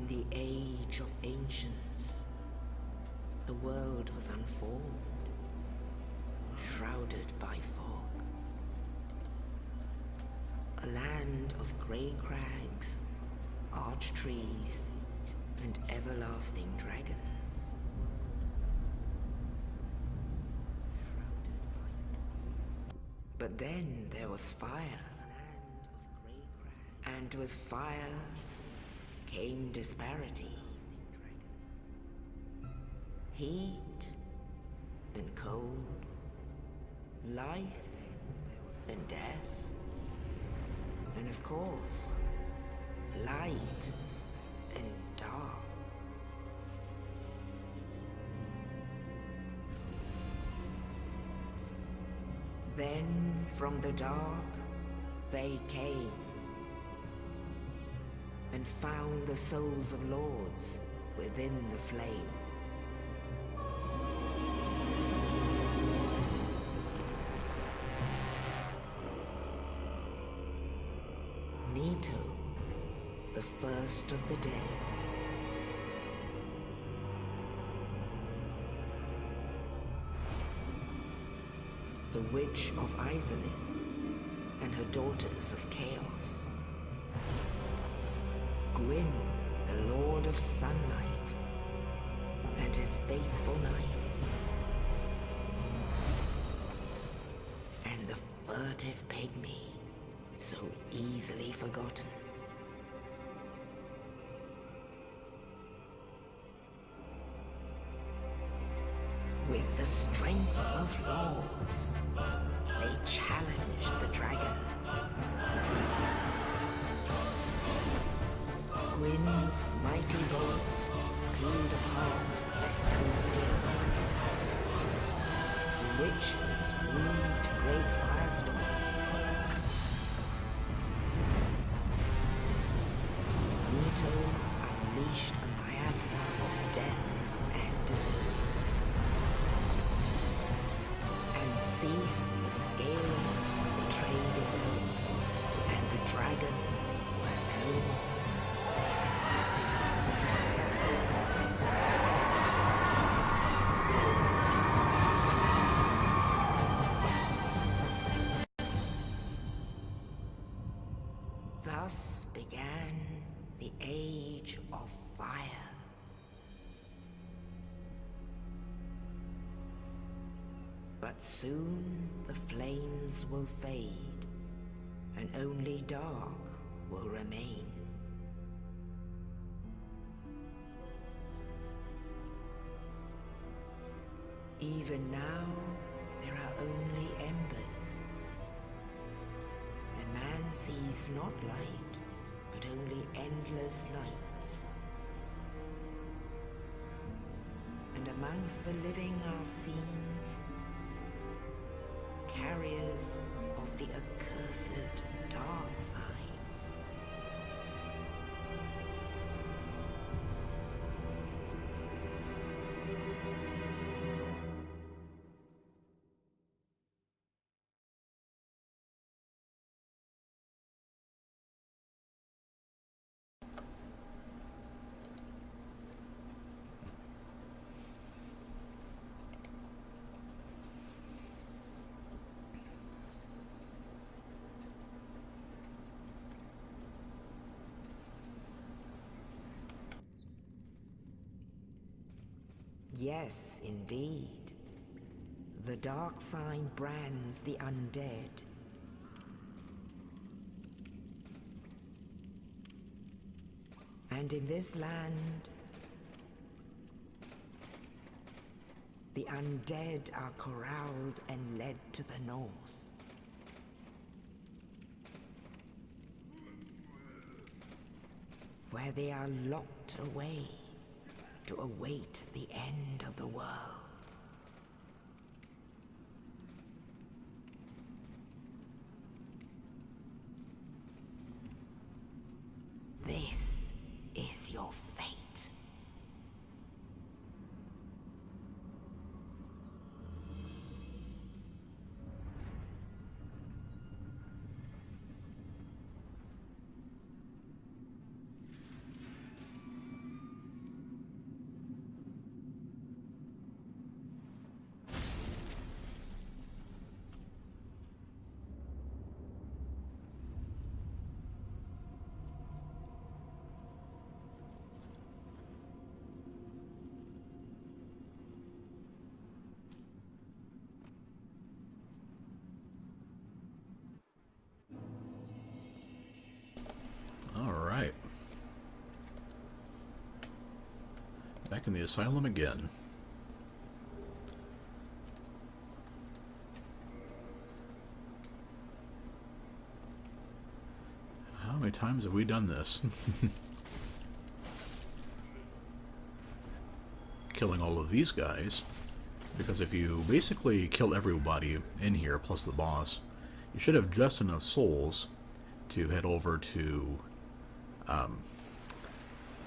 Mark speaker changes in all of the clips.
Speaker 1: In the age of ancients, the world was unformed, shrouded by fog. A land of grey crags, arch trees, and everlasting dragons. But then there was fire, and with fire came disparity. Heat and cold, life and death, and of course, light and dark. Then from the dark they came and found the souls of lords within the flame. Nito, the first of the dead. The Witch of Izalith and her daughters of Chaos. Gwyn, the Lord of Sunlight, and his faithful knights. And the furtive pygmy, so easily forgotten. With the strength of lords, they challenged the dragons. Gwyn's mighty bolts peeled apart their stone scales. The witches weaved great firestorms. Nito unleashed a miasma of death and disease. And Seath the Scaleless betrayed his own, and the dragons were no more. Thus began the Age of Fire. But soon the flames will fade, and only dark will remain. Even now, there are only embers. And man sees not light, but only endless nights. And amongst the living are seen carriers of the accursed dark side. Yes, indeed. The dark sign brands the undead. And in this land, the undead are corralled and led to the north. Where they are locked away to await the end of the world. This is your fate.
Speaker 2: back in the asylum again. How many times have we done this? Killing all of these guys. Because if you basically kill everybody in here, plus the boss, you should have just enough souls to head over to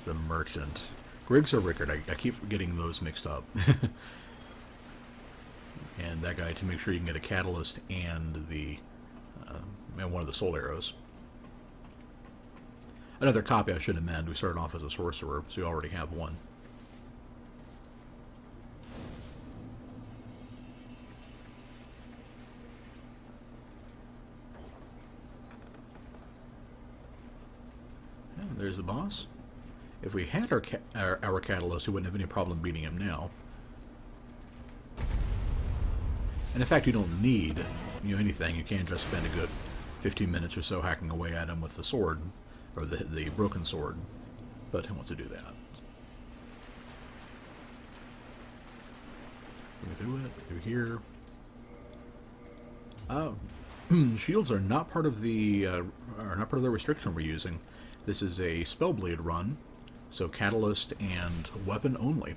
Speaker 2: the merchant. Griggs or Rickard, I keep getting those mixed up. And that guy to make sure you can get a catalyst and the and one of the soul arrows. Another copy I should amend. We started off as a sorcerer, so you already have one. And there's the boss. If we had our catalyst, we wouldn't have any problem beating him now. And in fact, you don't need anything. You can just spend a good 15 minutes or so hacking away at him with the sword, or the broken sword. But who wants to do that? Go through it, through here. Shields are not part of the restriction we're using. This is a Spellblade run, so catalyst and weapon only.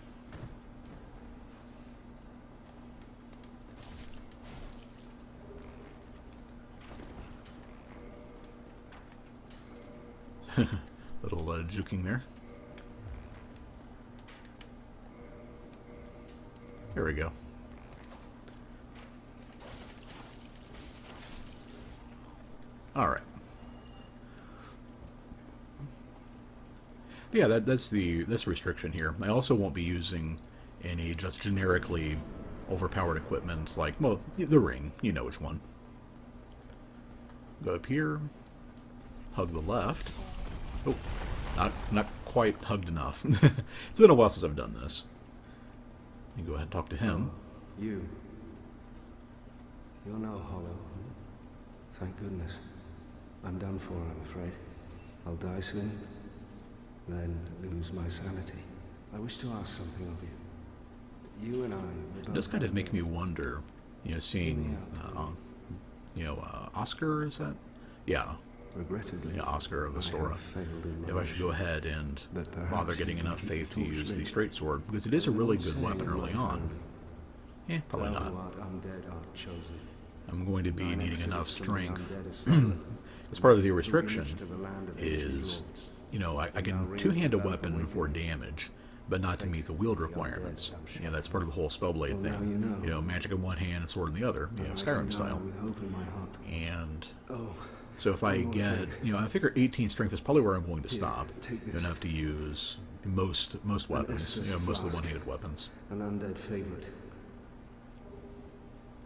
Speaker 2: Little juking there. There we go. All right. Yeah, that's the restriction here. I also won't be using any just generically overpowered equipment like, well, the ring. You know which one. Go up here. Hug the left. Oh, not quite hugged enough. It's been a while since I've done this. You go ahead and talk to him.
Speaker 3: You're now hollow. Thank goodness. I'm done for, I'm afraid. I'll die soon, then lose my sanity. I wish to ask something of you. You and I...
Speaker 2: It does kind of make me wonder, seeing, Oscar, is that? Yeah.
Speaker 3: Regrettably,
Speaker 2: Oscar of Astora. If I should go ahead and bother getting enough faith to use the straight sword, because it is a really good weapon early on. Probably not. I'm going to be needing enough strength. As part of the restriction is, I can two-hand a weapon for damage, but not to meet the wield requirements. That's part of the whole Spellblade thing. Magic in one hand and sword in the other, Skyrim style. And so if I get, I figure 18 strength is probably where I'm going to stop. Enough to use most weapons, most of the one-handed weapons.
Speaker 3: An undead favorite.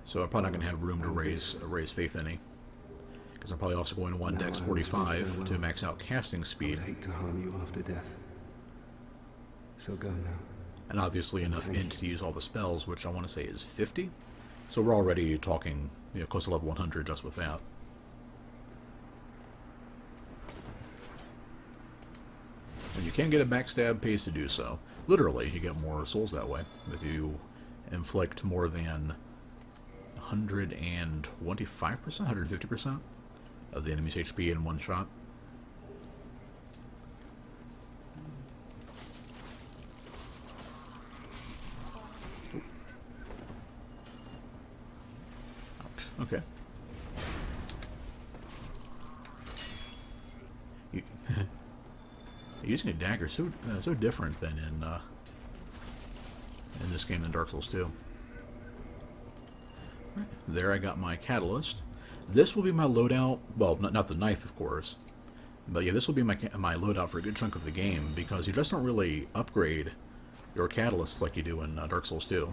Speaker 2: So I'm probably not going to have room to raise faith any. Because I'm probably also going to 1 Dex 45 to max out casting speed.
Speaker 3: I'd hate to harm you after death. So go now.
Speaker 2: And obviously enough int to use all the spells, which I want to say is 50. So we're already talking, close to level 100 just with that. And you can get a backstab, pays to do so. Literally, you get more souls that way. If you inflict more than 125%, 150% of the enemy's HP in one shot. Ouch. Okay. Using a dagger so different than in this game than Dark Souls 2. Right, there I got my catalyst. This will be my loadout. Well, not the knife, of course, but yeah, this will be my loadout for a good chunk of the game because you just don't really upgrade your catalysts like you do in Dark Souls 2.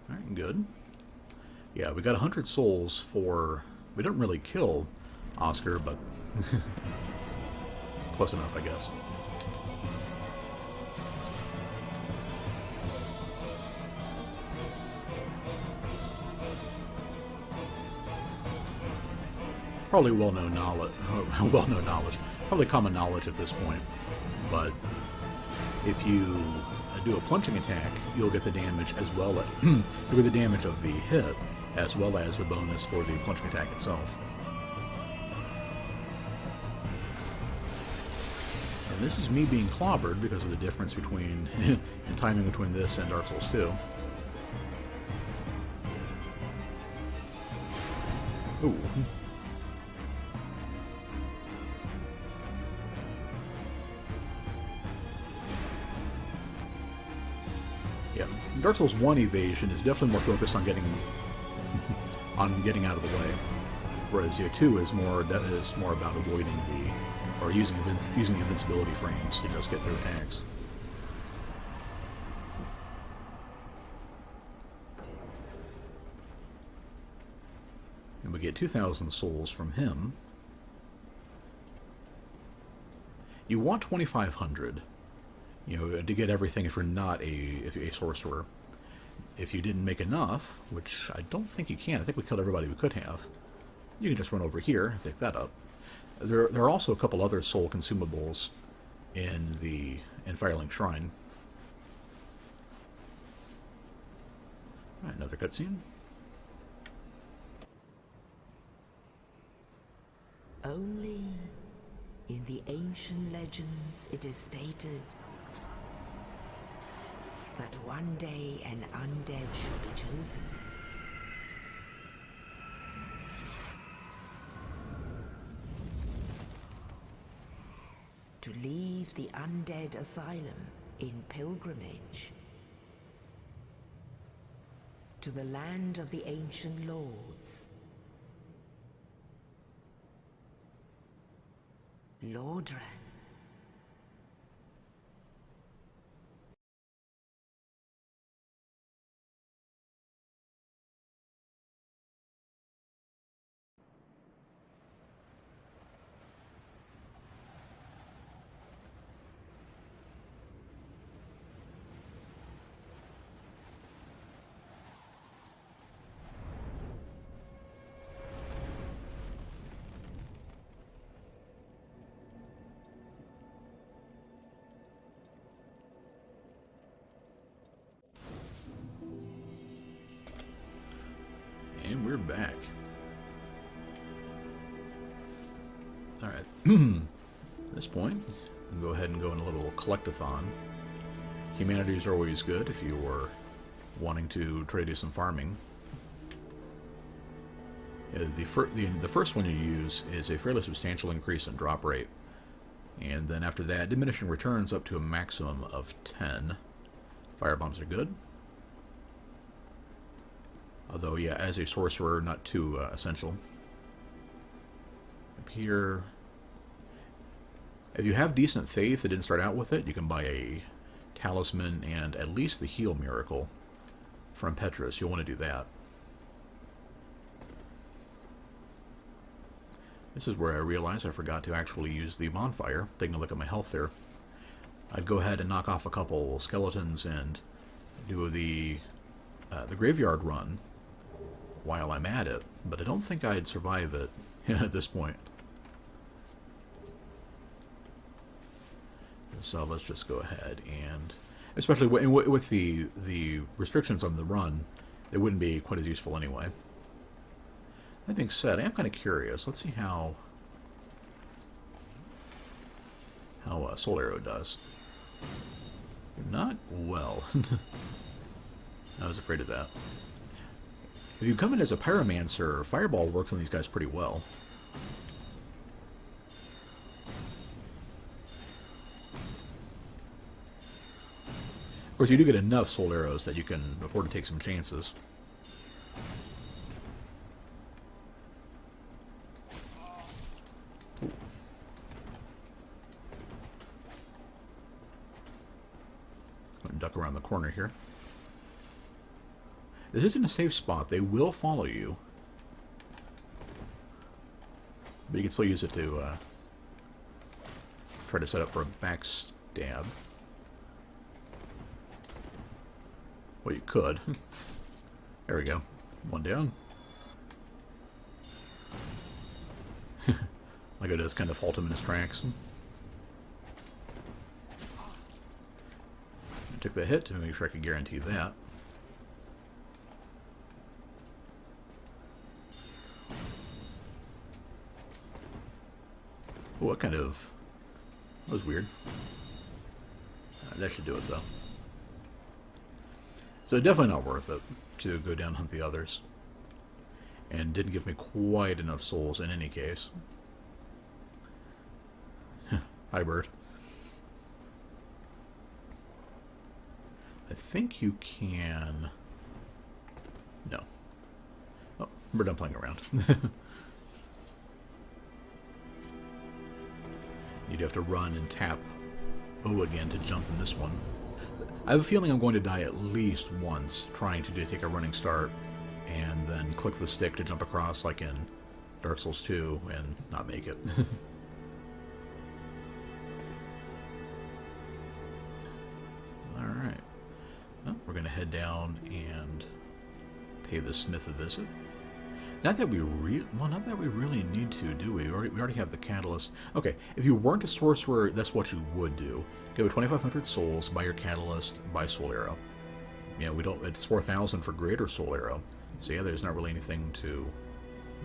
Speaker 2: All right, good. Yeah, we got 100 souls for. We didn't really kill Oscar, but close enough, I guess. probably well-known knowledge, well-known knowledge, probably common knowledge at this point. But if you do a plunging attack, you'll get the damage as well as you'll get the damage of the hit as well as the bonus for the plunging attack itself. And this is me being clobbered because of the difference between and timing between this and Dark Souls 2. Ooh. Yeah, Dark Souls 1 evasion is definitely more focused on getting out of the way, whereas 2 is more about avoiding or using the invincibility frames to just get through attacks. And we get 2,000 souls from him. You want 2,500, to get everything if you're not a sorcerer. If you didn't make enough, which I don't think you can, I think we killed everybody we could have, you can just run over here and pick that up. There are also a couple other soul consumables in Firelink Shrine. Alright, another cutscene.
Speaker 1: Only in the ancient legends it is stated that one day an undead shall be chosen. To leave the undead asylum in pilgrimage to the land of the ancient lords. Lordran.
Speaker 2: And we're back. Alright. At this point, we'll go ahead and go in a little collectathon. Humanities are always good if you are wanting to try to do some farming. The first one you use is a fairly substantial increase in drop rate. And then after that, diminishing returns up to a maximum of 10. Firebombs are good. Although, yeah, as a sorcerer, not too essential. Up here, if you have decent faith that didn't start out with it, you can buy a talisman and at least the heal miracle from Petrus. You'll want to do that. This is where I realized I forgot to actually use the bonfire. Taking a look at my health there. I'd go ahead and knock off a couple skeletons and do the graveyard run while I'm at it, but I don't think I'd survive it at this point. So let's just go ahead and, especially with the restrictions on the run, it wouldn't be quite as useful anyway. That being said, I am kind of curious. Let's see how Soul Arrow does. Not well. I was afraid of that. If you come in as a Pyromancer, Fireball works on these guys pretty well. Of course, you do get enough Soul Arrows that you can afford to take some chances. Duck around the corner here. This isn't a safe spot. They will follow you. But you can still use it to try to set up for a backstab. Well, you could. There we go. One down. Like it does kind of halt him in his tracks. I took the hit to make sure I could guarantee that. Oh, what kind of... That was weird. That should do it, though. So definitely not worth it to go down and hunt the others. And didn't give me quite enough souls in any case. Hi, bird. I think you can... No. Oh, we're done playing around. You'd have to run and tap O again to jump in this one. I have a feeling I'm going to die at least once trying to take a running start and then click the stick to jump across like in Dark Souls 2 and not make it. Alright. Well, we're going to head down and pay the smith a visit. Not that we really need to, do we? We already have the catalyst. Okay, if you weren't a sorcerer, that's what you would do. Give it 2,500 souls, buy your catalyst, buy soul arrow. Yeah, we don't. It's 4,000 for greater soul arrow. So yeah, there's not really anything to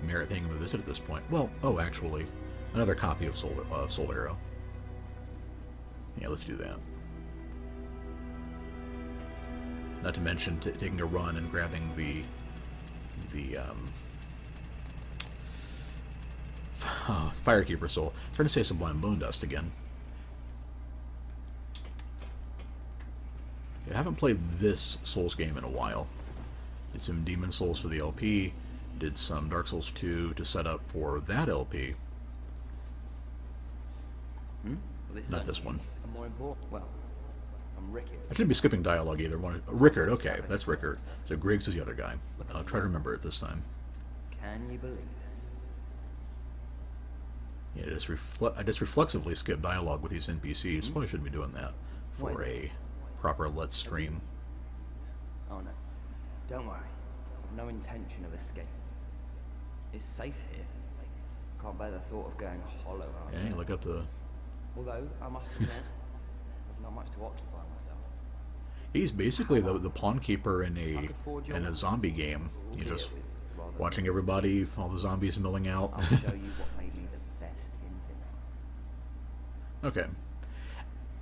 Speaker 2: merit paying him a visit at this point. Well, oh, actually, another copy of soul arrow. Yeah, let's do that. Not to mention taking a run and grabbing the Firekeeper soul. I'm trying to say Sublime Bone Dust again. I haven't played this Souls game in a while. Did some Demon Souls for the LP. Did some Dark Souls 2 to set up for that LP.
Speaker 4: Well,
Speaker 2: Not this one.
Speaker 4: More important. Well, I'm Rickard.
Speaker 2: I shouldn't be skipping dialogue either. Rickard, okay, that's Rickard. So Griggs is the other guy. I'll try to remember it this time.
Speaker 4: Can you believe it?
Speaker 2: Yeah, I just reflexively skip dialogue with these NPCs. Probably shouldn't be doing that for a proper Let's Stream.
Speaker 4: Oh no, don't worry. I've no intention of escape. It's safe here. Can't bear the thought of going hollow out
Speaker 2: Yeah,
Speaker 4: there.
Speaker 2: you look up the...
Speaker 4: Although, I must admit, I've not much to occupy myself.
Speaker 2: He's basically the pawn keeper in a zombie game. You just watching everybody, all the zombies milling out.
Speaker 4: I'll show you what made me the best in vanilla.
Speaker 2: Okay.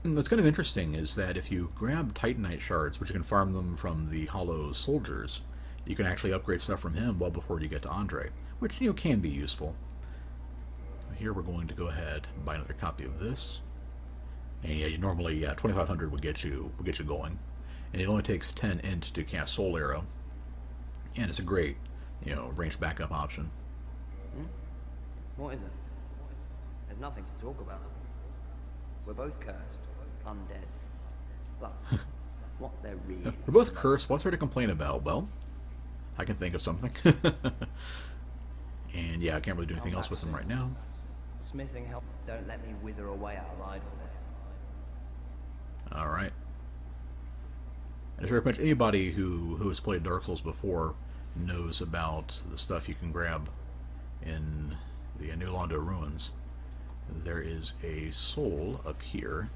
Speaker 2: What's kind of interesting is that if you grab Titanite shards, which you can farm them from the Hollow Soldiers, you can actually upgrade stuff from him well before you get to Andre, which, you know, can be useful. Here we're going to go ahead and buy another copy of this. And yeah, normally 2,500 would get you going. And it only takes 10 int to cast Soul Arrow. And it's a great, range backup option.
Speaker 4: What is it? There's nothing to talk about. We're both cursed, undead. But what's there really?
Speaker 2: We're both cursed. What's there to complain about? Well, I can think of something. And yeah, I can't really do anything else with them right now.
Speaker 4: Smithing help. Don't let me wither away out of idleness.
Speaker 2: Alright. And pretty much anybody who has played Dark Souls before knows about the stuff you can grab in the New Londo Ruins. There is a soul up here.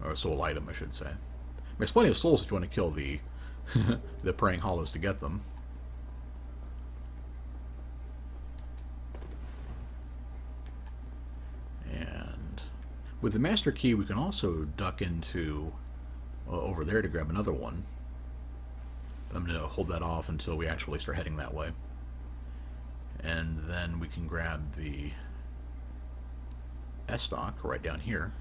Speaker 2: Or a soul item, I should say. There's plenty of souls if you want to kill the the Praying Hollows to get them. And with the Master Key, we can also duck into over there to grab another one. I'm going to hold that off until we actually start heading that way. And then we can grab the S-Stock right down here.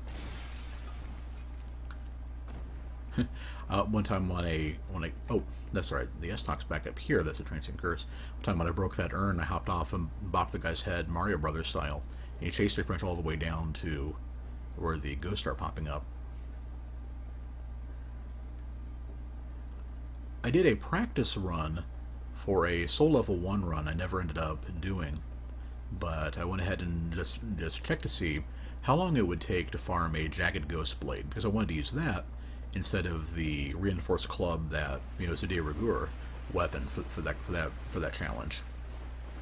Speaker 2: One time oh, that's right, the S-Stock's back up here. That's a transient curse. One time when I broke that urn, I hopped off and bopped the guy's head Mario Brothers style. And he chased me pretty much all the way down to where the ghosts start popping up. I did a practice run for a soul level 1 run I never ended up doing, but I went ahead and just checked to see how long it would take to farm a Jagged Ghost Blade, because I wanted to use that instead of the reinforced club that is a de rigueur weapon for that challenge.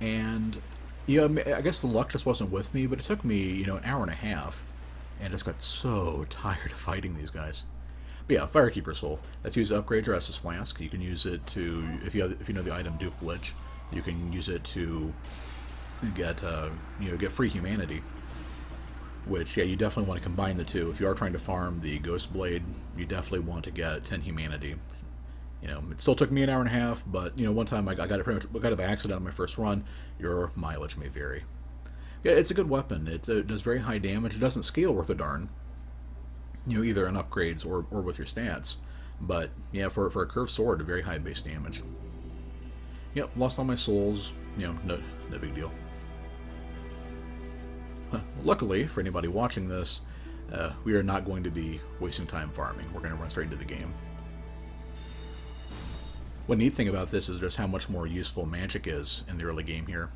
Speaker 2: And yeah, I guess the luck just wasn't with me, but it took me, an hour and a half, and I just got so tired of fighting these guys. But yeah, Firekeeper Soul. That's used to upgrade your Estus Flask. You can use it to, if you know the item duplication, you can use it to get get free humanity. Which, yeah, you definitely want to combine the two. If you are trying to farm the Ghost Blade, you definitely want to get 10 humanity. It still took me an hour and a half, but one time I got it pretty much got it by accident on my first run. Your mileage may vary. Yeah, it's a good weapon. It does very high damage. It doesn't scale worth a darn. Either on upgrades or with your stats. But yeah, for a curved sword, a very high base damage. Yep, lost all my souls. No big deal. Luckily, for anybody watching this, we are not going to be wasting time farming. We're going to run straight into the game. One neat thing about this is just how much more useful magic is in the early game here.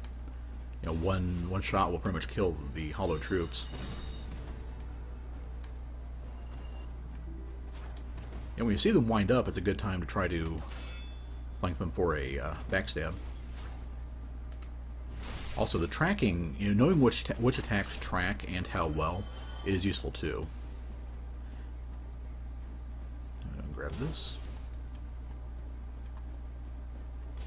Speaker 2: One shot will pretty much kill the hollow troops. And when you see them wind up, it's a good time to try to flank them for a backstab. Also, the tracking, knowing which attacks track and how well is useful too. I'm gonna grab this.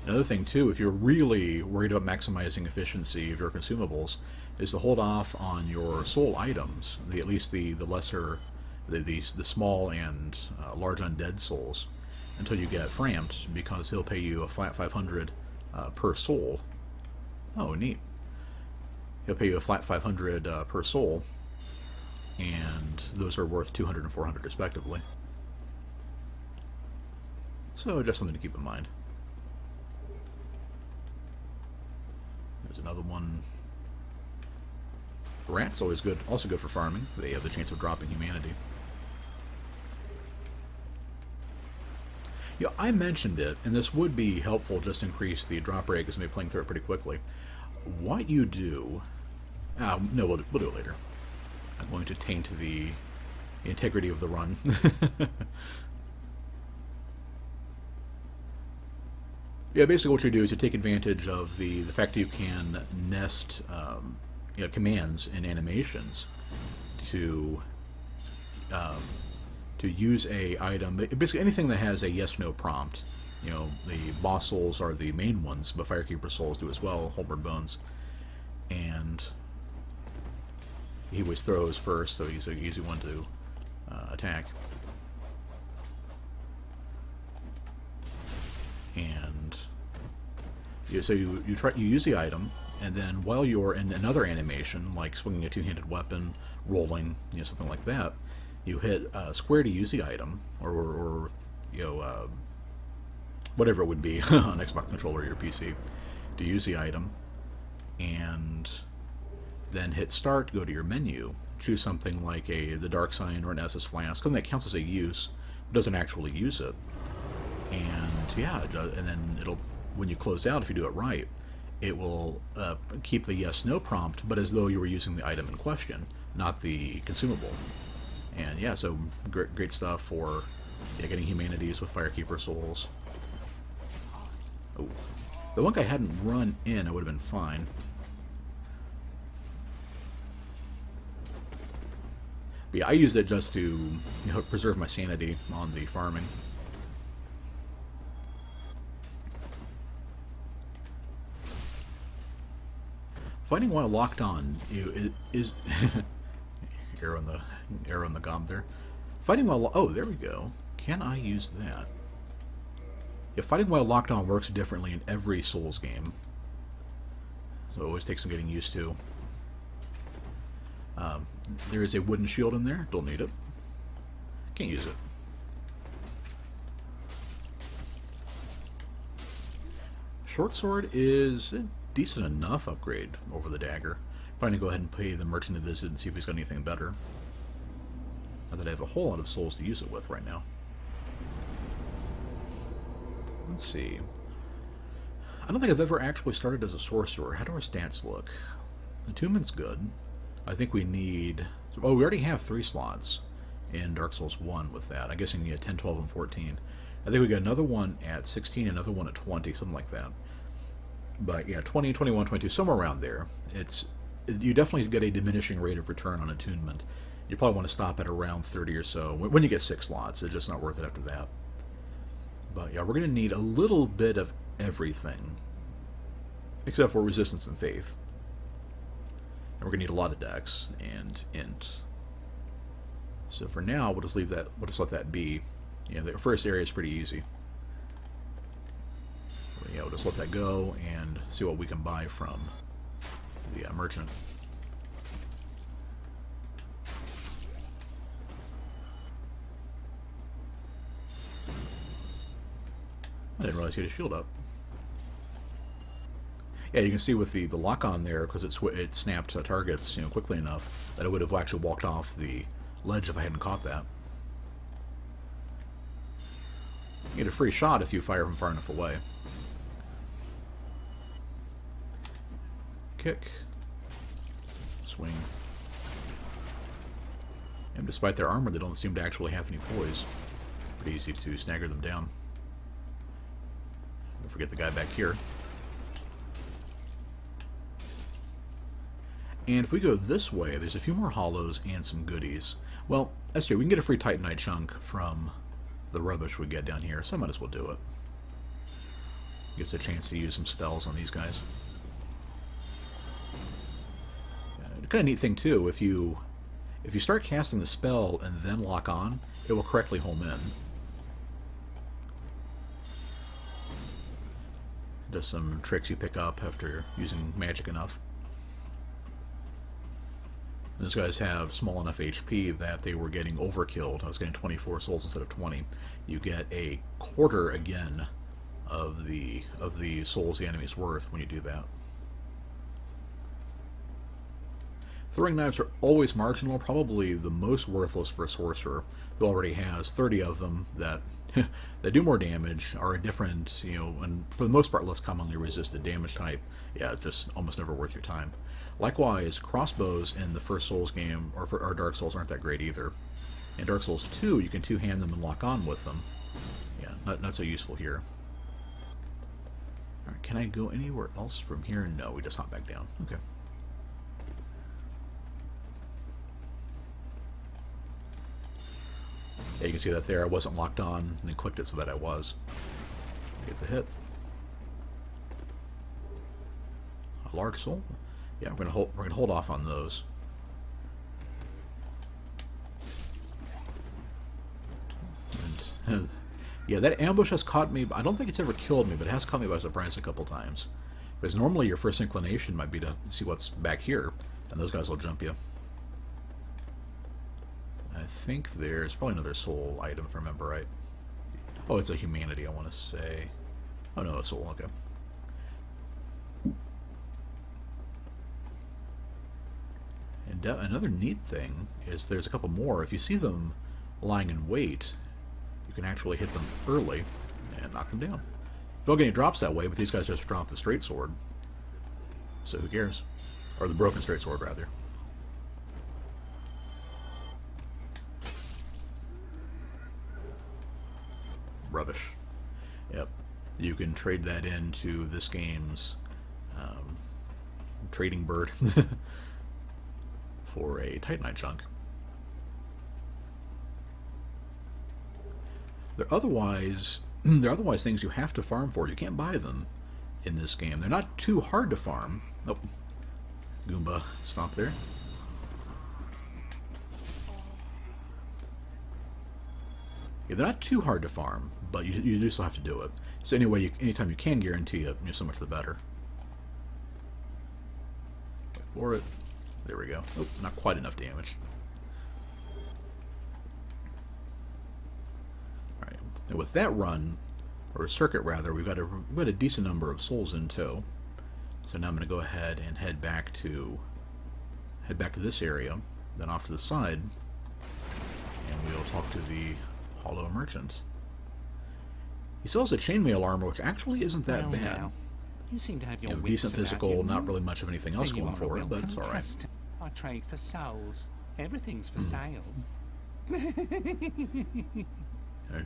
Speaker 2: Another thing too, if you're really worried about maximizing efficiency of your consumables, is to hold off on your soul items, at least the lesser, the small and large undead souls, until you get Frampt, because he'll pay you a flat 500 per soul. Oh, neat. He'll pay you a flat 500 per soul, and those are worth 200 and 400 respectively. So just something to keep in mind. There's another one. Rats always good, also good for farming. They have the chance of dropping humanity. I mentioned it, and this would be helpful just to increase the drop rate because I'm playing through it pretty quickly. What you do... no, we'll do it later. I'm going to taint the integrity of the run. Yeah, basically what you do is you take advantage of the fact that you can nest commands and animations to use a item, basically anything that has a yes/no prompt. The boss souls are the main ones, but Firekeeper souls do as well, Homeward Bones. And he always throws first, so he's an easy one to attack. And so you use the item, and then while you're in another animation, like swinging a two-handed weapon, rolling, something like that, you hit square to use the item, or whatever it would be on Xbox controller or your PC, to use the item, and then hit start, go to your menu, choose something like the Dark Sign or an Estus Flask, something that counts as a use, but doesn't actually use it. And yeah, and then it'll, when you close out, if you do it right, it will keep the yes/no prompt, but as though you were using the item in question, not the consumable. And yeah, so great stuff for getting humanities with Firekeeper souls. Oh, the one guy hadn't run in, I would have been fine. But yeah, I used it just to preserve my sanity on the farming. Fighting while locked on is arrow in the gob there. Fighting while there we go. Can I use that? Yeah, fighting while locked on works differently in every Souls game, so it always takes some getting used to. There is a wooden shield in there. Don't need it. Can't use it. Short sword is a decent enough upgrade over the dagger. Probably go ahead and pay the merchant a visit and see if he's got anything better. Not that I have a whole lot of souls to use it with right now. Let's see. I don't think I've ever actually started as a sorcerer. How do our stats look? Attunement's good. I think we need... Oh, we already have 3 slots in Dark Souls 1 with that. I guess you need 10, 12, and 14. I think we got another one at 16, another one at 20, something like that. But yeah, 20, 21, 22, somewhere around there. You definitely get a diminishing rate of return on attunement. You probably want to stop at around 30 or so. When you get 6 slots, it's just not worth it after that. But yeah, we're going to need a little bit of everything, except for resistance and faith. And we're going to need a lot of dex and int. So for now, we'll just leave that. We'll just let that be. You know, the first area is pretty easy. Yeah, we'll just let that go and see what we can buy from the merchant. I didn't realize he had a shield up. Yeah, you can see with the lock on there, because it snapped targets, you know, quickly enough that it would have actually walked off the ledge if I hadn't caught that. You get a free shot if you fire from far enough away. Kick. Swing. And despite their armor, they don't seem to actually have any poise. Pretty easy to snagger them down. Don't forget the guy back here. And if we go this way, there's a few more hollows and some goodies. Well, that's true. We can get a free Titanite chunk from the rubbish we get down here, so I might as well do it. Gives a chance to use some spells on these guys. Kind of neat thing too, if you start casting the spell and then lock on, it will correctly home in. Does some tricks you pick up after using magic enough. Those guys have small enough HP that they were getting overkilled. I was getting 24 souls instead of 20. You get a quarter again of the souls the enemy's worth when you do that. Throwing knives are always marginal, probably the most worthless for a sorcerer who already has 30 of them that that do more damage, are a different, you know, and for the most part less commonly resisted damage type. Yeah, it's just almost never worth your time. Likewise, crossbows in the first Souls game, or Dark Souls, aren't that great either. In Dark Souls 2, you can two-hand them and lock on with them. Yeah, not so useful here. Alright, can I go anywhere else from here? No, we just hop back down. Okay. Yeah, you can see that there. I wasn't locked on, and then clicked it so that I was. Get the hit. A large soul. Yeah, we're gonna hold off on those. And, yeah, that ambush has caught me. I don't think it's ever killed me, but it has caught me by surprise a couple times. Because normally your first inclination might be to see what's back here, and those guys will jump you. I think there's probably another soul item, if I remember right. Oh, it's a humanity, I want to say. Oh, no, a soul, okay. And another neat thing is there's a couple more. If you see them lying in wait, you can actually hit them early and knock them down. You don't get any drops that way, but these guys just drop the straight sword. So who cares? Or the broken straight sword, rather. Rubbish. Yep. You can trade that into this game's trading bird for a Titanite chunk. They're otherwise things you have to farm for. You can't buy them in this game. They're not too hard to farm. Oh, Goomba, stop there. Yeah, they're not too hard to farm, but you do still have to do it. So anyway, anytime you can guarantee it, so much the better. Wait for it. There we go. Oh, not quite enough damage. Alright, and with that run, or circuit rather, we've got a decent number of souls in tow. So now I'm going to go ahead and head back to this area, then off to the side, and we'll talk to the Hollow Merchant. He still has a chainmail armor, which actually isn't that bad.
Speaker 5: Now, you seem to have your wits
Speaker 2: decent
Speaker 5: about
Speaker 2: physical,
Speaker 5: you.
Speaker 2: not really much of anything else
Speaker 5: Then you
Speaker 2: going
Speaker 5: are
Speaker 2: for
Speaker 5: a
Speaker 2: it, but it's
Speaker 5: welcome
Speaker 2: alright.
Speaker 5: customer. I trade for souls. Everything's for sale.
Speaker 2: And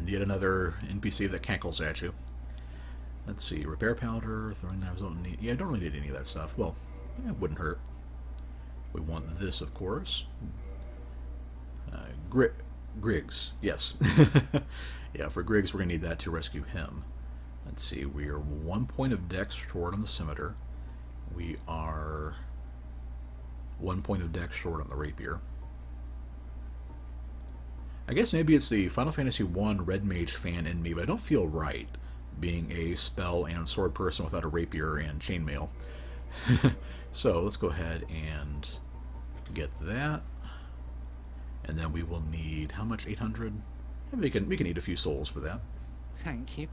Speaker 2: yet another NPC that cackles at you. Let's see, repair powder, throwing knives, don't need, yeah, I don't really need any of that stuff. Well, yeah, it wouldn't hurt. We want this, of course. Griggs, yes. Yeah, for Griggs, we're going to need that to rescue him. Let's see, we are 1 point of dex short on the scimitar. We are 1 point of dex short on the rapier. I guess maybe it's the Final Fantasy I Red Mage fan in me, but I don't feel right being a spell and sword person without a rapier and chainmail. So let's go ahead and get that. And then we will need, how much? 800? Yeah, we can eat a few souls for that.
Speaker 5: Thank you.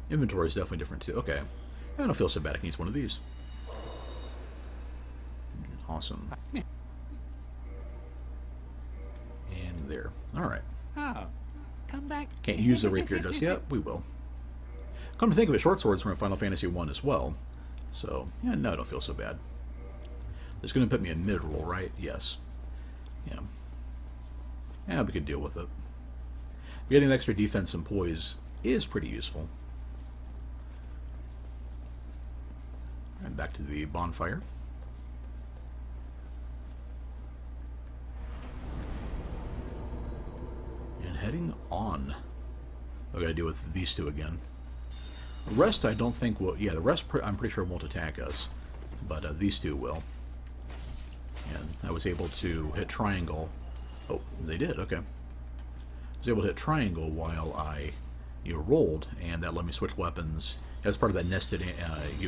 Speaker 2: Inventory is definitely different too. Okay. I don't feel so bad. I can use one of these. Awesome. And there. Alright.
Speaker 5: Oh, come back.
Speaker 2: Can't use the rapier just yet. We will. Come to think of it, short swords from Final Fantasy I as well. So, yeah, no, I don't feel so bad. It's going to put me in mid-roll, right? Yes. Yeah. Yeah, we could deal with it. Getting extra defense and poise is pretty useful. And back to the bonfire. And heading on. I've got to deal with these two again. The rest I don't think will... Yeah, the rest I'm pretty sure won't attack us. But these two will. And I was able to hit triangle. Oh, they did, okay. I was able to hit triangle while I rolled, and that let me switch weapons. That's part of that nested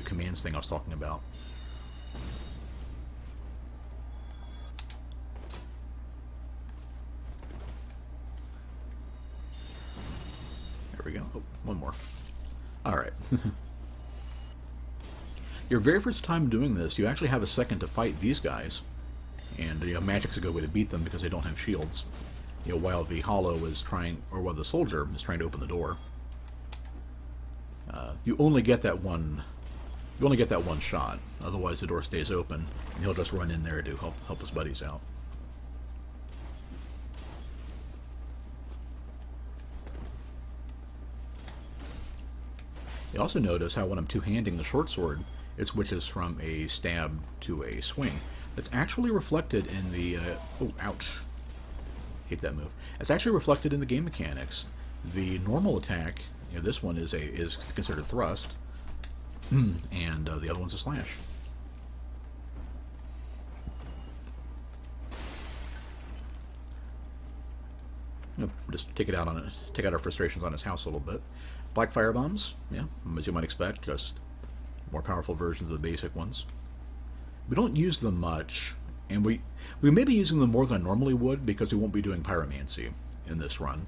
Speaker 2: commands thing I was talking about. There we go. Oh, one more. Alright. Your very first time doing this, you actually have a second to fight these guys. And magic's a good way to beat them because they don't have shields. While the hollow is trying, or while the soldier is trying to open the door. You only get that one. You only get that one shot. Otherwise, the door stays open, and he'll just run in there to help his buddies out. You also notice how when I'm two-handing the short sword, it switches from a stab to a swing. It's actually reflected in the... oh, ouch. Hate that move. It's actually reflected in the game mechanics. The normal attack, this one is considered thrust, and the other one's a slash. Just take out our frustrations on his house a little bit. Black fire bombs, yeah, as you might expect, just more powerful versions of the basic ones. We don't use them much, and we may be using them more than I normally would because we won't be doing pyromancy in this run.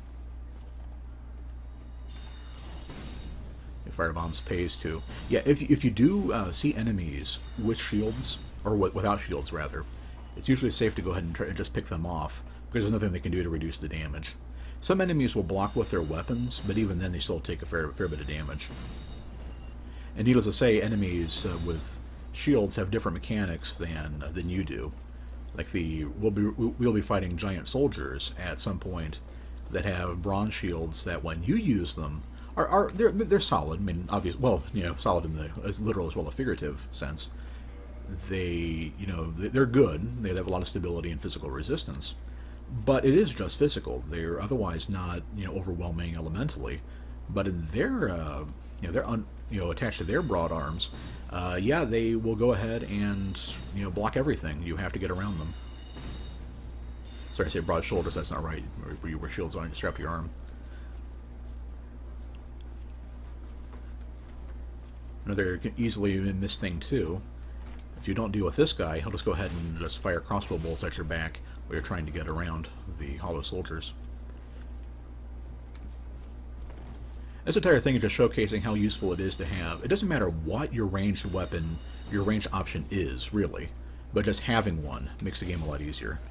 Speaker 2: Firebombs pays too. Yeah, if you do see enemies with shields, or without shields rather, it's usually safe to go ahead and try and just pick them off because there's nothing they can do to reduce the damage. Some enemies will block with their weapons, but even then they still take a fair bit of damage. And needless to say, enemies with shields have different mechanics than you do. Like we'll be fighting giant soldiers at some point that have bronze shields that when you use them they're solid. I mean, obviously, well, solid in the as literal as well as figurative sense. They're good. They have a lot of stability and physical resistance, but it is just physical. They're otherwise not overwhelming elementally, but in their attached to their broad arms, they will go ahead and block everything. You have to get around them. Sorry, I say broad shoulders. That's not right. Where you wear shields on, you strap your arm. Another easily missed thing too. If you don't deal with this guy, he'll just go ahead and just fire crossbow bolts at your back while you're trying to get around the hollow soldiers. This entire thing is just showcasing how useful it is to have. It doesn't matter what your ranged weapon, your ranged option is, really, but just having one makes the game a lot easier.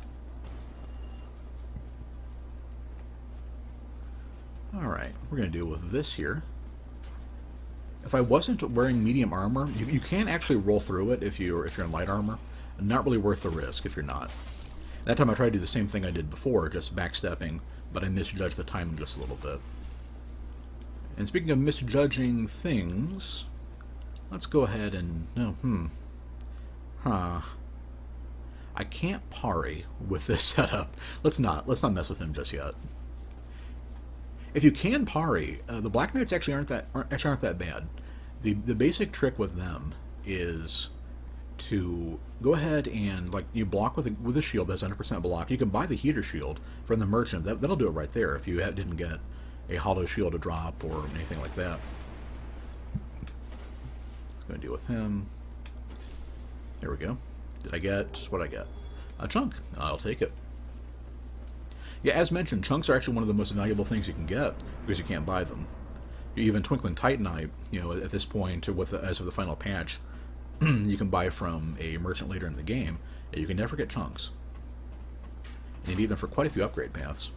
Speaker 2: Alright, we're going to deal with this here. If I wasn't wearing medium armor, you can actually roll through it if you're in light armor. Not really worth the risk if you're not. That time I tried to do the same thing I did before, just backstepping, but I misjudged the timing just a little bit. And speaking of misjudging things, let's go ahead and... No, I can't parry with this setup. Let's not mess with him just yet. If you can parry, the Black Knights actually aren't that bad. The basic trick with them is to go ahead and, like, you block with a shield that's 100% block. You can buy the heater shield from the merchant. That'll do it right there if you didn't get a hollow shield to drop or anything like that. What's going to deal with him? There we go. Did I get... what did I get? A chunk. I'll take it. Yeah, as mentioned, chunks are actually one of the most valuable things you can get because you can't buy them. Even Twinkling Titanite, you know, at this point, as of the final patch, you can buy from a merchant later in the game, and you can never get chunks. And you need them for quite a few upgrade paths.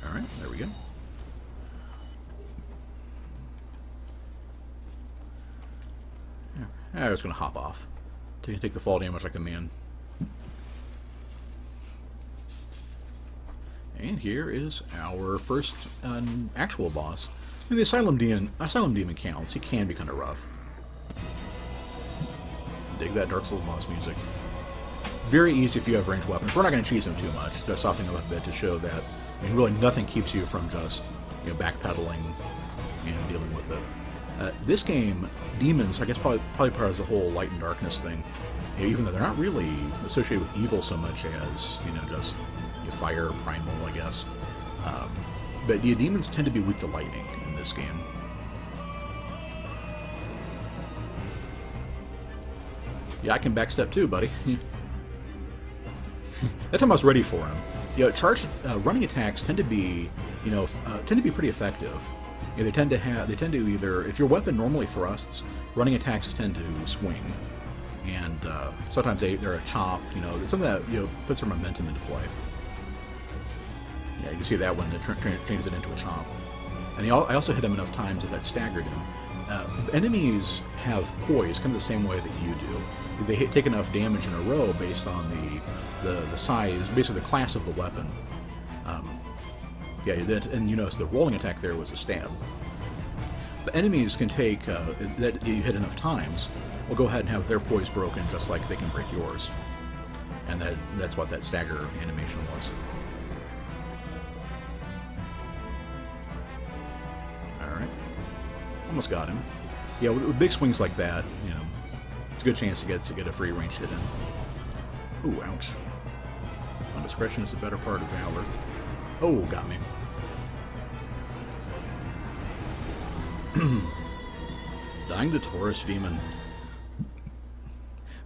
Speaker 2: Alright, there we go. I'm just going to hop off. Take the fall damage like a man. And here is our first actual boss. I mean, the Asylum Demon counts. He can be kind of rough. Dig that Dark Souls boss music. Very easy if you have ranged weapons. We're not going to cheese him too much. Just softening him up a bit to show that, I mean, really nothing keeps you from just, you know, backpedaling and dealing with it. This game, demons, I guess probably part of the whole light and darkness thing, you know, even though they're not really associated with evil so much as, you know, just fire, primal, I guess. But the demons tend to be weak to lightning in this game. Yeah, I can backstep too, buddy. That time I was ready for him. You know, running attacks tend to be, you know, pretty effective. You know, they tend to either, if your weapon normally thrusts, running attacks tend to swing, and sometimes they're a chop. You know, some of that, you know, puts some momentum into play. Yeah, you can see that one that changes it into a chomp. And I also hit him enough times that staggered him. Enemies have poise, kind of the same way that you do. They take enough damage in a row based on the size, basically the class of the weapon. Yeah, and you notice the rolling attack there was a stab. But enemies can take, that you hit enough times, will go ahead and have their poise broken just like they can break yours. And that's what that stagger animation was. Alright. Almost got him. Yeah, with big swings like that, you know, it's a good chance to get a free range hit in. Ooh, ouch. On discretion is the better part of valor. Oh, got me. Dying to Taurus Demon.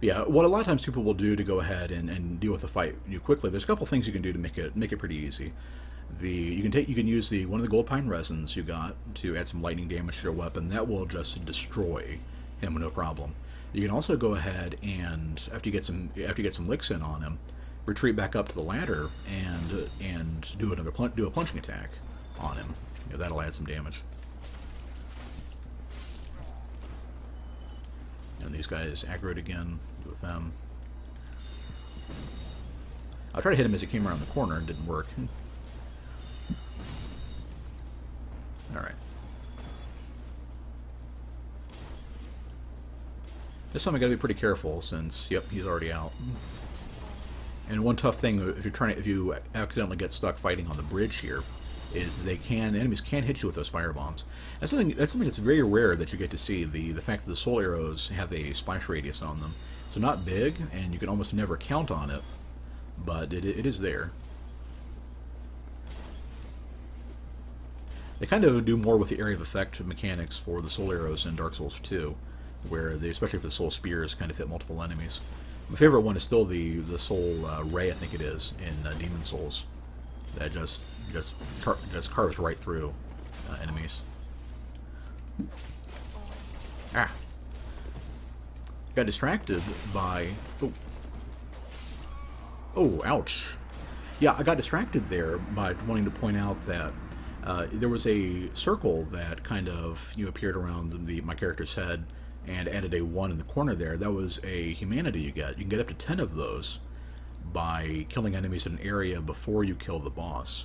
Speaker 2: Yeah, what a lot of times people will do to go ahead and deal with the fight quickly, there's a couple things you can do to make it pretty easy. You can use one of the gold pine resins you got to add some lightning damage to your weapon. That will just destroy him, no problem. You can also go ahead and after you get some licks in on him, retreat back up to the ladder and do a punching attack on him. You know, that'll add some damage. And these guys aggroed again. Do with them. I'll try to hit him as he came around the corner. It didn't work. Alright. This time I gotta be pretty careful since, yep, he's already out. And one tough thing, if you accidentally get stuck fighting on the bridge here, is enemies can hit you with those firebombs. That's something that's very rare that you get to see. The fact that the soul arrows have a splash radius on them. So not big, and you can almost never count on it, but it is there. They kind of do more with the area of effect mechanics for the soul arrows in Dark Souls 2, where especially if the soul spears kind of hit multiple enemies. My favorite one is still the soul ray, I think it is, in Demon Souls. That just carves right through enemies. Ah! Got distracted by... Oh, ouch. Yeah, I got distracted there by wanting to point out that there was a circle that kind of appeared around my character's head and added a 1 in the corner there, that was a humanity you get. You can get up to 10 of those by killing enemies in an area before you kill the boss.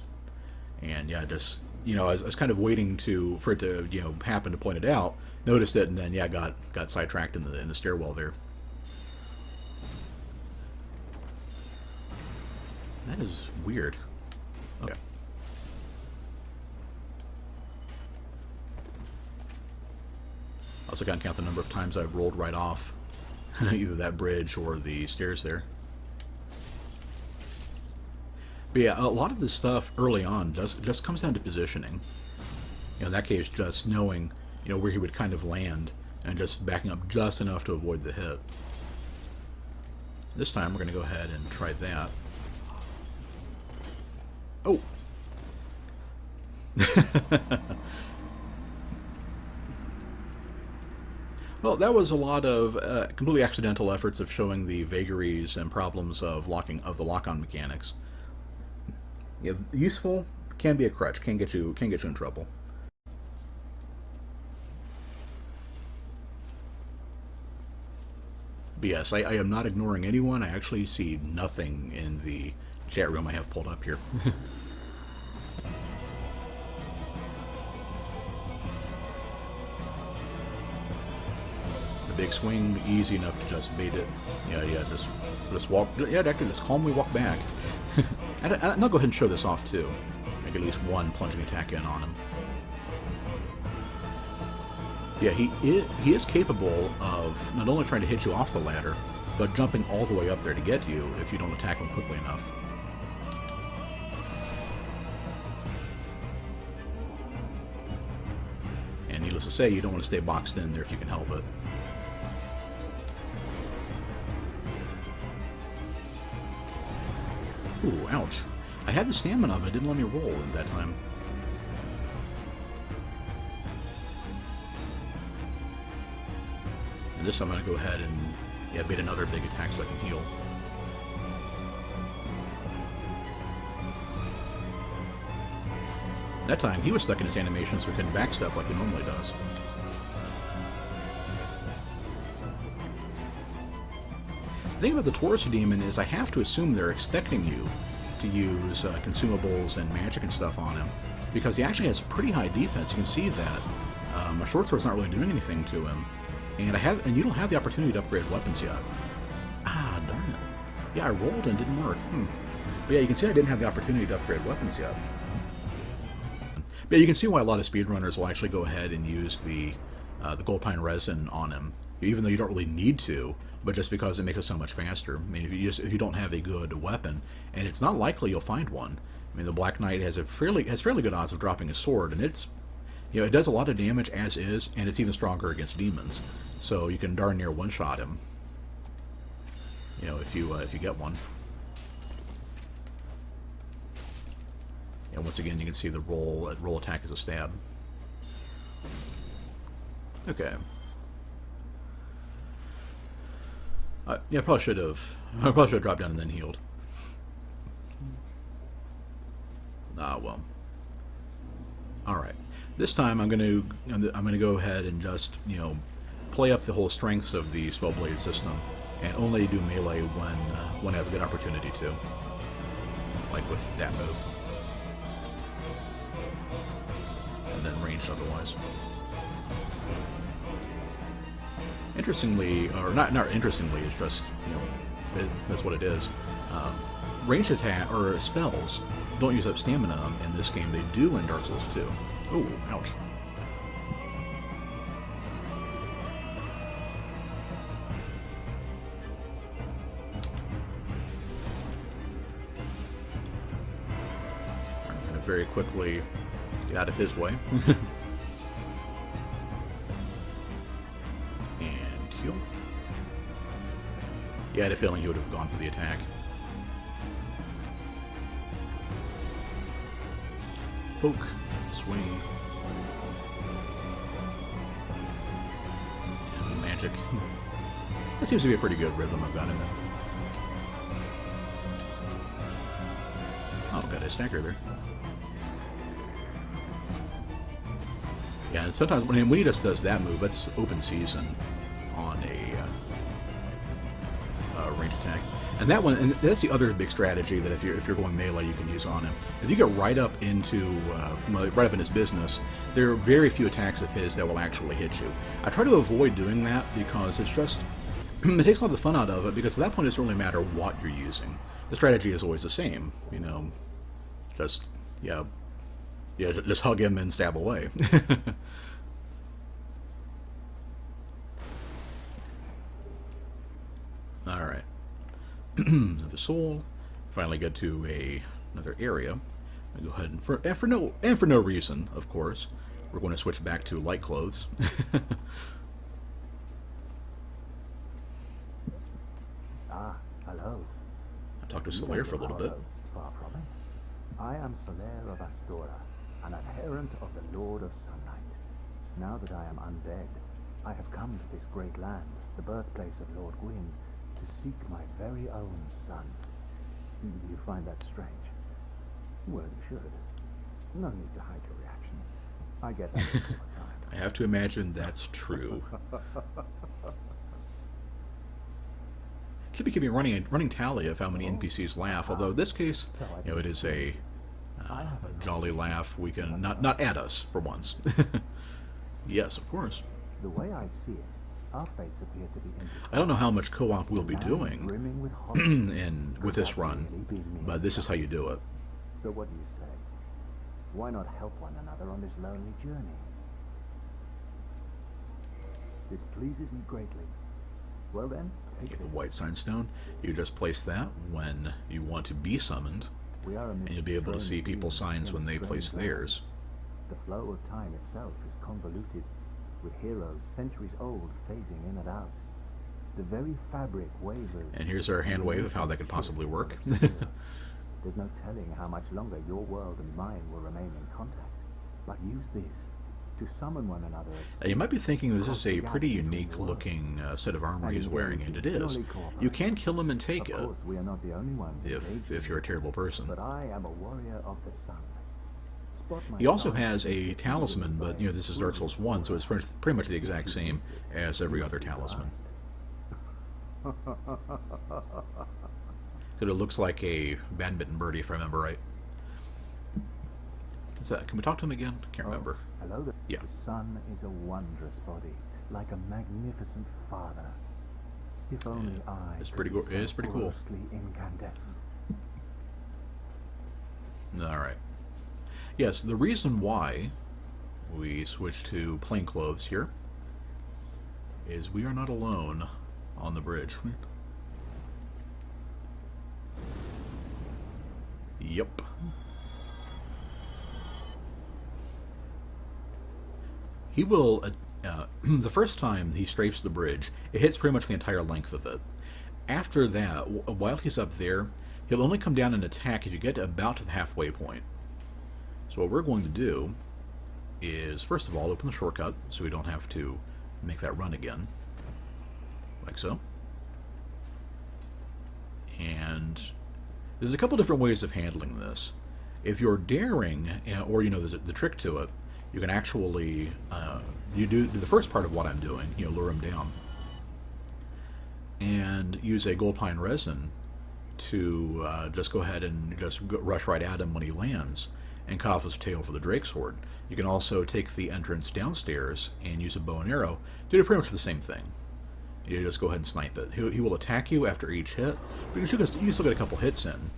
Speaker 2: And yeah, just, you know, I was kind of waiting for it to, you know, happen to point it out, noticed it, and then yeah, got sidetracked in the stairwell there. That is weird. Okay. Also can't count the number of times I've rolled right off either that bridge or the stairs there. But yeah, a lot of this stuff early on just comes down to positioning. You know, in that case, just knowing, you know, where he would kind of land and just backing up just enough to avoid the hit. This time we're going to go ahead and try that. Oh! Well, that was a lot of completely accidental efforts of showing the vagaries and problems of the lock-on mechanics. Yeah, useful, can be a crutch, can get you in trouble. But yes, I am not ignoring anyone. I actually see nothing in the chat room I have pulled up here. The big swing, easy enough to just bait it. Yeah, just walk. Yeah, actually, just calmly walk back. And I'll go ahead and show this off too. Make at least one plunging attack in on him. Yeah, he is capable of not only trying to hit you off the ladder, but jumping all the way up there to get to you if you don't attack him quickly enough. And needless to say, you don't want to stay boxed in there if you can help it. Ooh, ouch. I had the stamina, but it didn't let me roll at that time. And this time I'm going to go ahead and bait another big attack so I can heal. That time he was stuck in his animation, so he couldn't backstep like he normally does. The thing about the Taurus Demon is I have to assume they're expecting you to use consumables and magic and stuff on him, because he actually has pretty high defense. You can see that. My short sword's not really doing anything to him, and you don't have the opportunity to upgrade weapons yet. Ah, darn it. Yeah, I rolled and it didn't work. But yeah, you can see I didn't have the opportunity to upgrade weapons yet. But yeah, you can see why a lot of speedrunners will actually go ahead and use the gold pine resin on him, even though you don't really need to, but just because it makes it so much faster. I mean, if you don't have a good weapon, and it's not likely you'll find one. I mean, the Black Knight has fairly good odds of dropping a sword, and it's, you know, it does a lot of damage as is, and it's even stronger against demons. So you can darn near one-shot him, you know, if you get one. And once again, you can see the roll attack is a stab. Okay. Yeah, I probably should have dropped down and then healed. Ah, well. All right. This time I'm gonna go ahead and just, you know, play up the whole strengths of the Spellblade system, and only do melee when I have a good opportunity to, like with that move, and then ranged otherwise. Interestingly, or not interestingly, it's just, you know, that's what it is. Ranged attack or spells don't use up stamina in this game. They do in Dark Souls 2. Oh, ouch. I'm going to very quickly get out of his way. Heal. Yeah, I had a feeling he would have gone for the attack. Poke, swing, and magic. That seems to be a pretty good rhythm I've got in it. Oh, got a stacker there. Yeah, and sometimes when he just does that move, that's open season. on a range attack. And that one, and that's the other big strategy that if you're going melee, you can use on him. If you get right up into right up in his business, there are very few attacks of his that will actually hit you. I try to avoid doing that because it's just it takes a lot of the fun out of it. Because at that point, it doesn't really matter what you're using. The strategy is always the same. You know, just just hug him and stab away. All right. Another soul. Finally get to another area. I'll go ahead and for no reason, of course, we're going to switch back to light clothes.
Speaker 6: Hello.
Speaker 2: I talked to Solaire for a little bit.
Speaker 6: Far from it. I am Solaire of Astora, an adherent of the Lord of Sunlight. Now that I am undead, I have come to this great land, the birthplace of Lord Gwyn, to seek my very own son. You find that strange? Well, you should. No need to hide your reaction. I get that all the time.
Speaker 2: I have to imagine that's true. Should be keeping a running tally of how many NPCs laugh. Although in this case, you know, it is a jolly laugh. We can not at us for once. Yes, of course.
Speaker 6: The way I see it, our fates appear to be
Speaker 2: I don't know how much co-op we'll be doing
Speaker 6: brimming with horror.
Speaker 2: and with this run, but this is how you do it.
Speaker 6: So what do you say? Why not help one another on this lonely journey? This pleases me greatly. Well then,
Speaker 2: You get the white signstone. You just place that when you want to be summoned,
Speaker 6: we are
Speaker 2: and you'll be able to see people's signs when they place theirs.
Speaker 6: The flow of time itself is convoluted, with heroes centuries old phasing in and out. The very fabric wavers.
Speaker 2: And here's our hand wave of how that could possibly work.
Speaker 6: There's no telling how much longer your world and mine will remain in contact. But use this to summon one another.
Speaker 2: You might be thinking this is a pretty unique looking set of armor he's wearing, and it is. You can kill him and take
Speaker 6: Of
Speaker 2: it
Speaker 6: course, we are not the only ones
Speaker 2: if you're a terrible person.
Speaker 6: But I am a warrior of the sun. Spot my
Speaker 2: He also
Speaker 6: star
Speaker 2: has a talisman, but you know this is Dark Souls 1, so it's pretty much the exact same as every other talisman. So it looks like a badminton birdie, if I remember right. Is that? Can we talk to him again? Can't remember.
Speaker 6: Hello there.
Speaker 2: Yeah.
Speaker 6: The sun is a wondrous body, like a magnificent father. If only I
Speaker 2: it's
Speaker 6: could
Speaker 2: pretty
Speaker 6: be
Speaker 2: it is
Speaker 6: so
Speaker 2: pretty cool.
Speaker 6: gloriously incandescent.
Speaker 2: All right. Yes, the reason why we switched to plain clothes here is we are not alone on the bridge. Yep. He will, the first time he strafes the bridge, it hits pretty much the entire length of it. After that, while he's up there, he'll only come down and attack if you get to about to the halfway point. So what we're going to do is, first of all, open the shortcut so we don't have to make that run again. Like so. And there's a couple different ways of handling this. If you're daring, or you know, there's the trick to it, you can actually, you do the first part of what I'm doing, you know, lure him down. And use a gold pine resin to just go ahead and just rush right at him when he lands and cut off his tail for the Drake Sword. You can also take the entrance downstairs and use a bow and arrow to do pretty much the same thing. You just go ahead and snipe it. He will attack you after each hit, but you still get a couple hits in,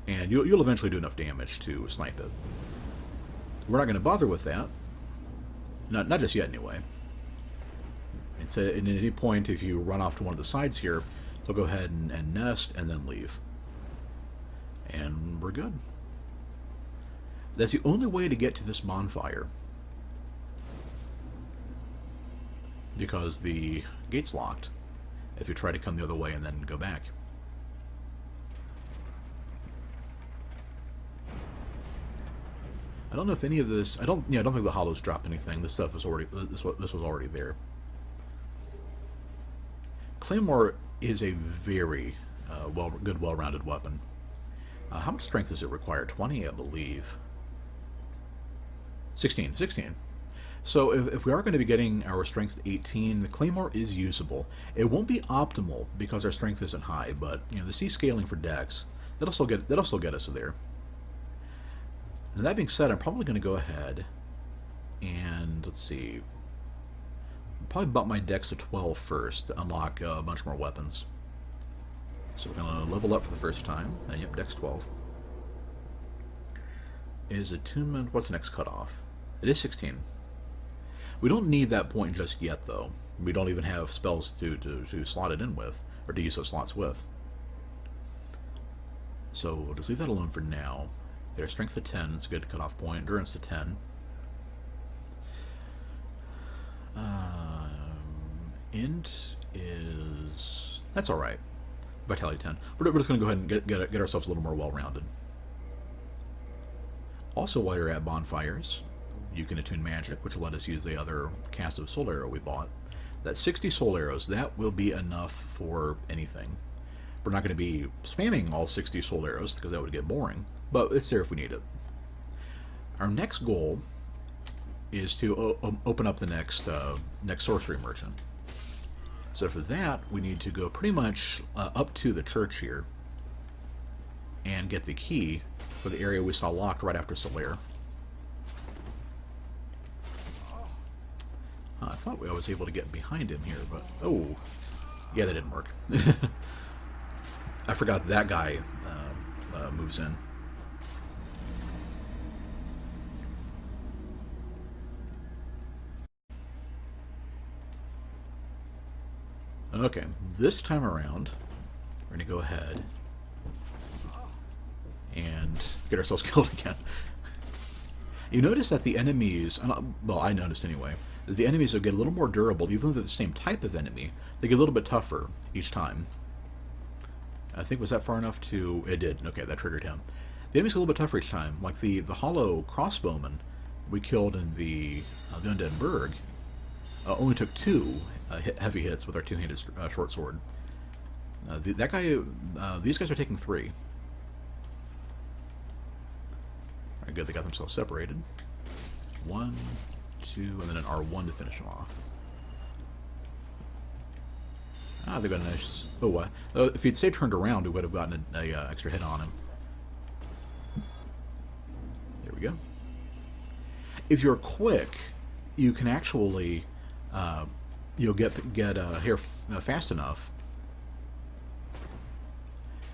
Speaker 2: and you'll eventually do enough damage to snipe it. We're not going to bother with that. Not just yet, anyway. And so at any point, if you run off to one of the sides here, they'll go ahead and nest and then leave. And we're good. That's the only way to get to this bonfire, because the gate's locked if you try to come the other way and then go back. I don't know if any of this. I don't think the hollows dropped anything. This stuff was already. This was already there. Claymore is a very well-rounded weapon. How much strength does it require? 20, I believe. 16. So if we are going to be getting our strength to 18, the Claymore is usable. It won't be optimal because our strength isn't high, but you know, the C scaling for Dex, that'll still get us there. Now that being said, I'm probably going to go ahead and let's see. Probably bump my Dex to 12 first to unlock a bunch more weapons. So we're going to level up for the first time. And yep, Dex 12. Is attunement... What's the next cutoff? It is 16. We don't need that point just yet, though. We don't even have spells to slot it in with, or to use those slots with. So we'll just leave that alone for now. There's strength to 10. It's a good cutoff point. Endurance to 10. Int is... That's alright. Vitality 10. We're just going to go ahead and get ourselves a little more well-rounded. Also, while you're at bonfires, you can attune magic, which will let us use the other cast of soul arrow we bought. That's 60 soul arrows. That will be enough for anything. We're not going to be spamming all 60 soul arrows because that would get boring, but it's there if we need it. Our next goal is to open up the next sorcery merchant. So for that, we need to go pretty much up to the church here and get the key for the area we saw locked right after Solaire. I thought I was able to get behind him here, but... Oh! Yeah, that didn't work. I forgot that guy moves in. Okay, this time around, we're going to go ahead and get ourselves killed again. You notice that the enemies, well, I noticed anyway, that the enemies will get a little more durable, even though they're the same type of enemy. They get a little bit tougher each time. I think, was that far enough to... It did. Okay, that triggered him. The enemies get a little bit tougher each time. Like the hollow crossbowman we killed in the Undead Burg only took 2 heavy hits with our 2-handed short sword. That guy... these guys are taking 3. Alright, good. They got themselves separated. 1, 2, and then an R1 to finish them off. Ah, they got a nice... Oh, if he'd stayed turned around, we would have gotten a extra hit on him. There we go. If you're quick, you can actually, you'll get here fast enough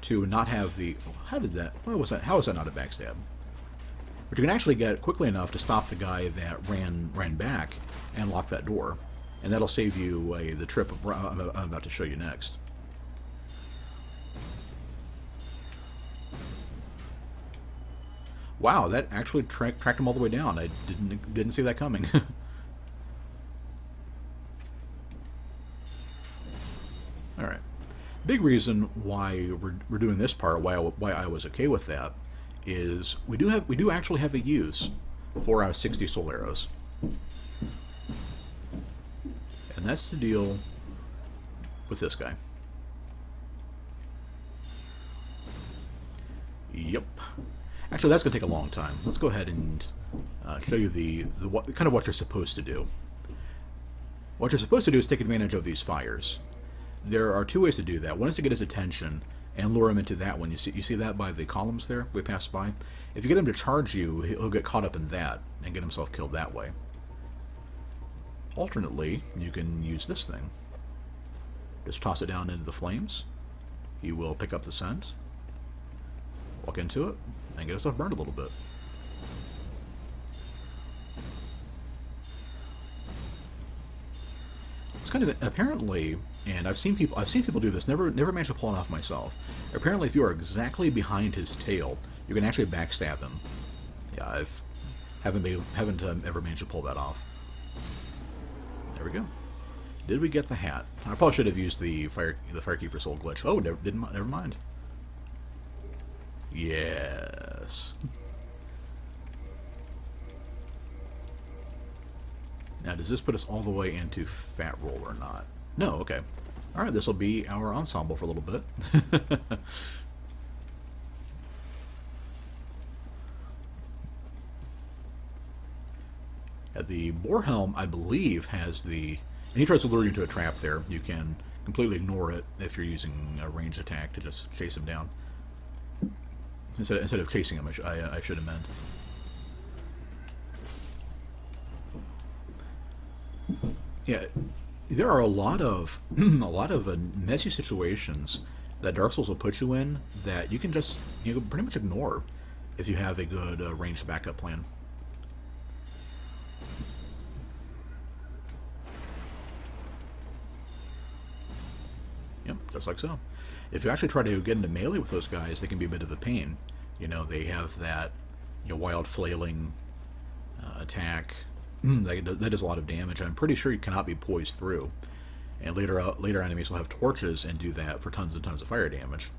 Speaker 2: to not have the... How did that... Why was that? How was that not a backstab? But you can actually get quickly enough to stop the guy that ran back and lock that door. And that'll save you the trip I'm about to show you next. Wow, that actually tracked him all the way down. I didn't see that coming. All right. Big reason why we're doing this part, why I was okay with that, is we do actually have a use for our 60 soul arrows. And that's to deal with this guy. Yep. Actually, that's going to take a long time. Let's go ahead and show you kind of what you're supposed to do. What you're supposed to do is take advantage of these fires. There are 2 ways to do that. One is to get his attention and lure him into that one. You see that by the columns there we passed by? If you get him to charge you, he'll get caught up in that and get himself killed that way. Alternately, you can use this thing. Just toss it down into the flames. He will pick up the scent, walk into it, and get himself burned a little bit. It's kind of apparently, and I've seen people do this. Never managed to pull it off myself. Apparently, if you are exactly behind his tail, you can actually backstab him. Yeah, I haven't ever managed to pull that off. There we go. Did we get the hat? I probably should have used the Firekeeper Soul glitch. Oh, never mind. Yes. Now, does this put us all the way into Fat Roll or not? No, okay. Alright, this will be our ensemble for a little bit. The Boarhelm, I believe, has the... And he tries to lure you into a trap there. You can completely ignore it if you're using a ranged attack to just chase him down. Instead of chasing him, I should have meant. Yeah, there are a lot of messy situations that Dark Souls will put you in that you can just pretty much ignore if you have a good ranged backup plan. Yep, just like so. If you actually try to get into melee with those guys, they can be a bit of a pain. They have that wild flailing attack that does a lot of damage. I'm pretty sure you cannot be poised through. And later enemies will have torches and do that for tons and tons of fire damage.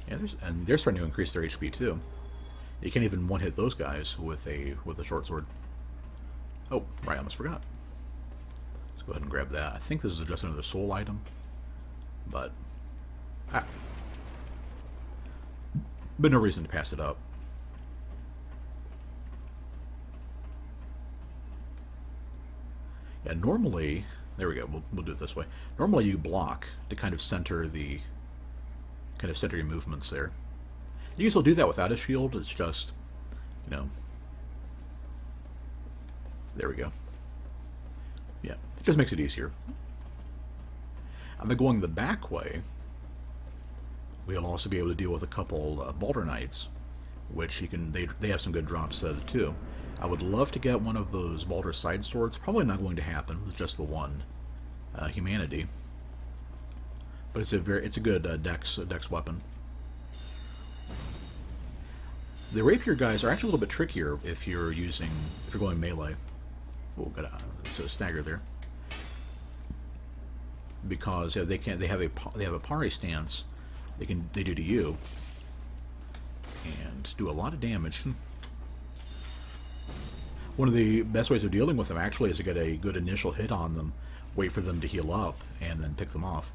Speaker 2: Yeah, they're starting to increase their HP too. You can't even one-hit those guys with a short sword. Oh, right, I almost forgot. Let's go ahead and grab that. I think this is just another soul item, but no reason to pass it up. Yeah, normally, there we go. We'll do it this way. Normally, you block to kind of center your movements there. You can still do that without a shield. It's just, there we go. Yeah, it just makes it easier. And by going the back way, we'll also be able to deal with a couple Balder Knights, which they have some good drops too. I would love to get one of those Balder side swords. Probably not going to happen with just the one humanity, but it's a good dex weapon. The rapier guys are actually a little bit trickier if you're going melee. Oh, got a stagger there. Because they have a parry stance. They do to you and do a lot of damage. One of the best ways of dealing with them actually is to get a good initial hit on them, wait for them to heal up, and then pick them off.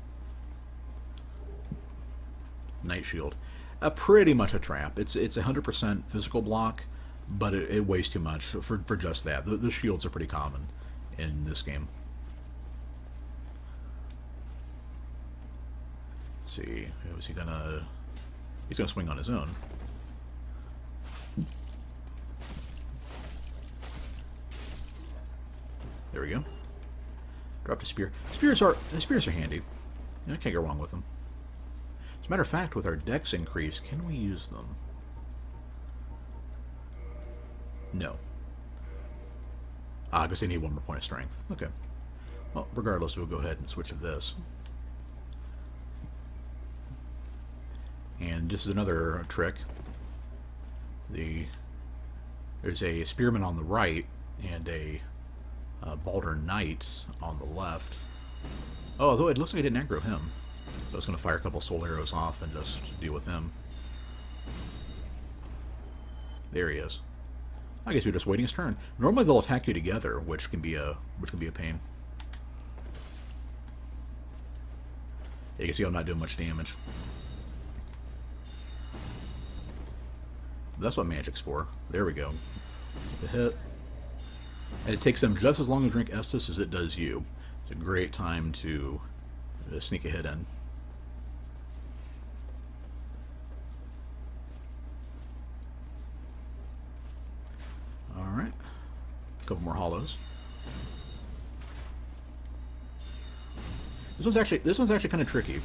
Speaker 2: Night Shield. Pretty much a trap. It's 100% physical block, but it weighs too much for just that. The shields are pretty common in this game. Let's see. Is he gonna... He's gonna swing on his own. There we go. Drop the spear. Spears are handy. I can't go wrong with them. As a matter of fact, with our dex increase, can we use them? No. Because they need one more point of strength. Okay. Well, regardless, we'll go ahead and switch to this. And this is another trick. There's a spearman on the right and a Balder Knight on the left. Oh, although it looks like I didn't aggro him. So I was going to fire a couple soul arrows off and just deal with him. There he is. I guess you're just waiting his turn. Normally they'll attack you together, which can be a pain. You can see I'm not doing much damage. That's what magic's for. There we go. The hit. And it takes them just as long to drink Estus as it does you. It's a great time to sneak a hit in. Alright. A couple more hollows. This one's actually kind of tricky.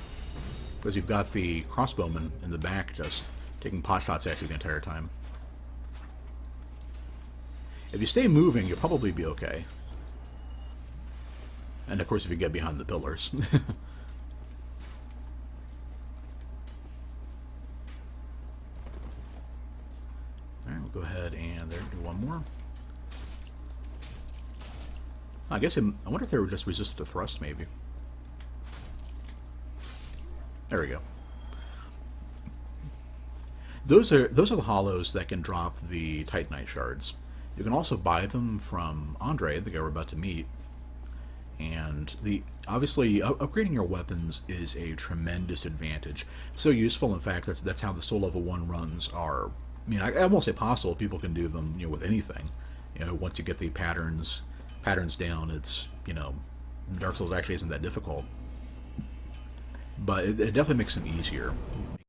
Speaker 2: Because you've got the crossbowman in the back just taking pot shots at you the entire time. If you stay moving, you'll probably be okay. And of course, if you get behind the pillars. Alright, we'll go ahead and do one more. I guess I wonder if they were just resistant to thrust, maybe. There we go. Those are the hollows that can drop the Titanite shards. You can also buy them from Andre, the guy we're about to meet, And obviously upgrading your weapons is a tremendous advantage. So useful, in fact, that's how the Soul Level 1 runs are. I mean, I won't say possible. People can do them, with anything. Once you get the patterns down, it's, Dark Souls actually isn't that difficult. But it definitely makes them easier.